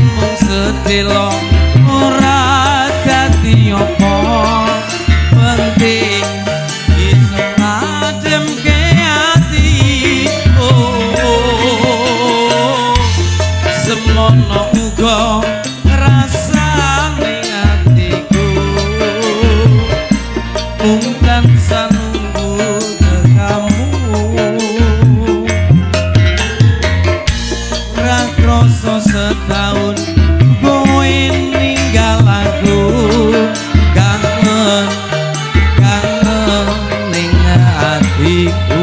yen mung sedelo ora dadi apa penting bisa ngademke ati semono uga rasane atiku mung tansah nunggu kamu ra kroso setahun kowe ninggal aku kangen kangen ning atiku.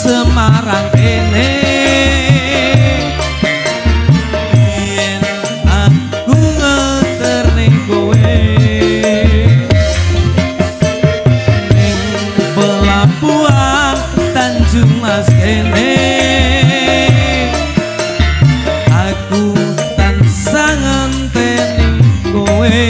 Semarang kene yen aku ngeterne kowe ning pelabuhan Tanjung Mas kene aku tansah ngenteni kowe.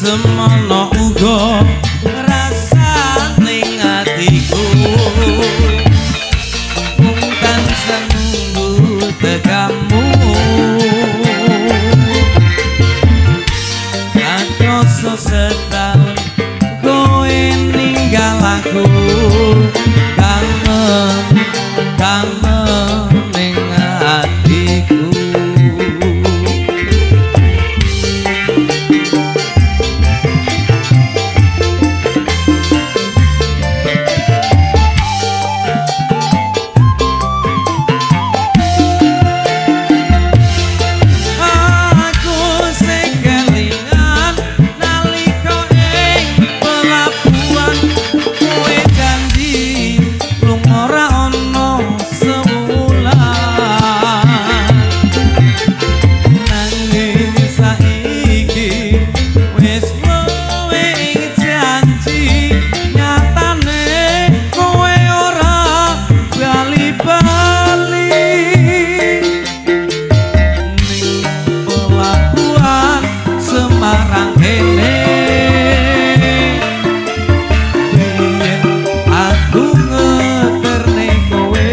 Semono uga rasane atiku mung tansah nunggu tekamu adoso setahun kowe ninggal aku kangen kangen ning atiku. Semarang kene biyen aku ngeterne kowe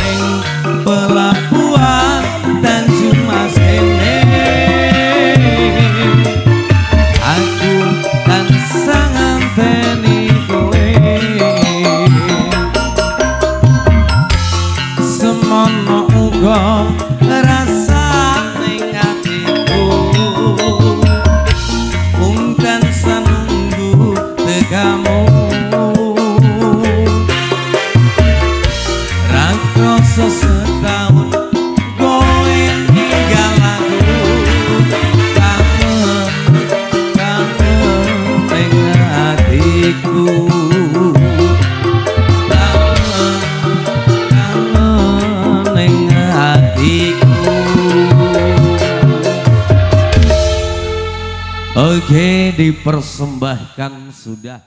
ning pelabuhan Tanjung Mas kene aku tansah ngenteni kowe semono uga rasa kamu rakoso setahun kowe ninggal aku kangen kangen ning atiku kangen kangen ning atiku. Oke, dipersembahkan sudah.